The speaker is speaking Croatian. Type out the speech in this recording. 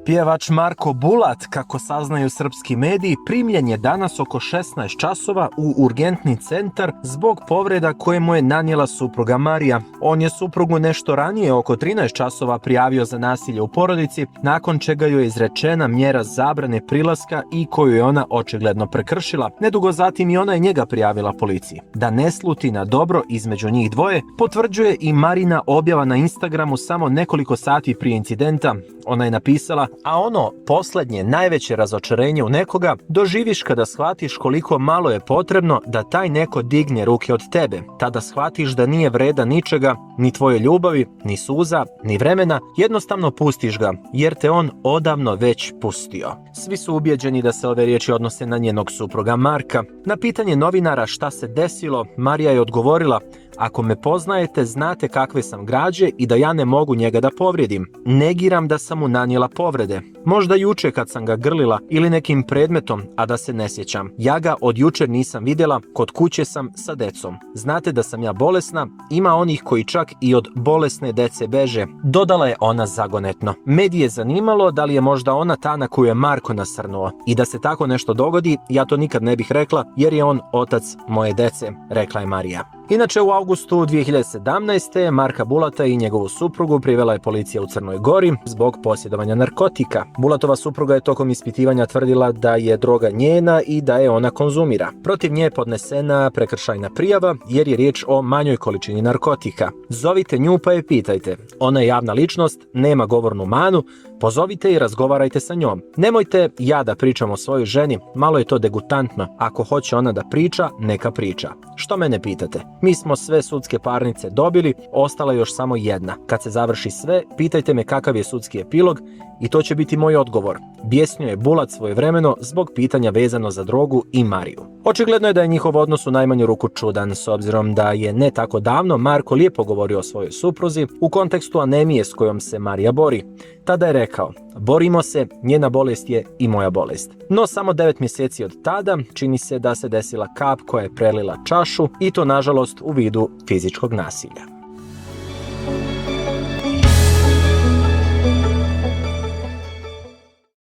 Pjevač Marko Bulat, kako saznaju srpski mediji, primljen je danas oko 16 časova u urgentni centar zbog povreda koje mu je nanijela supruga Marija. On je suprugu nešto ranije, oko 13 časova, prijavio za nasilje u porodici, nakon čega joj je izrečena mjera zabrane prilaska i koju je ona očigledno prekršila. Nedugo zatim i ona je njega prijavila policiji. Da ne sluti na dobro između njih dvoje, potvrđuje i Marina objava na Instagramu samo nekoliko sati prije incidenta. Ona je napisala: a ono posljednje, najveće razočarenje u nekoga doživiš kada shvatiš koliko malo je potrebno da taj neko digne ruke od tebe. Tada shvatiš da nije vredan ničega, ni tvoje ljubavi, ni suza, ni vremena, jednostavno pustiš ga, jer te on odavno već pustio. Svi su ubijeđeni da se ove riječi odnose na njenog supruga Marka. Na pitanje novinara šta se desilo, Marija je odgovorila: ako me poznajete, znate kakve sam građe i da ja ne mogu njega da povrijedim. Negiram da sam mu nanijela povrede. Možda juče kad sam ga grlila ili nekim predmetom, a da se ne sjećam. Ja ga od jučer nisam vidjela, kod kuće sam sa decom. Znate da sam ja bolesna, ima onih koji čak i od bolesne dece beže, dodala je ona zagonetno. Medije je zanimalo da li je možda ona ta na koju je Marko nasrnuo. I da se tako nešto dogodi, ja to nikad ne bih rekla, jer je on otac moje dece, rekla je Marija. Inače, u avgustu 2017. Marka Bulata i njegovu suprugu privela je policija u Crnoj Gori zbog posjedovanja narkotika. Bulatova supruga je tokom ispitivanja tvrdila da je droga njena i da je ona konzumira. Protiv nje je podnesena prekršajna prijava jer je riječ o manjoj količini narkotika. Zovite nju pa je pitajte. Ona je javna ličnost, nema govornu manu, pozovite i razgovarajte sa njom. Nemojte ja da pričam o svojoj ženi, malo je to degutantno. Ako hoće ona da priča, neka priča. Što mene pitate? Mi smo sve sudske parnice dobili, ostala je još samo jedna. Kad se završi sve, pitajte me kakav je sudski epilog i to će biti moj odgovor. Bijesnio je Bulat svojevremeno zbog pitanja vezano za drogu i Mariju. Očigledno je da je njihov odnos u najmanju ruku čudan, s obzirom da je ne tako davno Marko lijepo govorio o svojoj supruzi u kontekstu anemije s kojom se Marija bori. Tada je rekao: borimo se, njena bolest je i moja bolest. No samo 9 mjeseci od tada čini se da se desila kap koja je prelila čašu, i to nažalost u vidu fizičkog nasilja.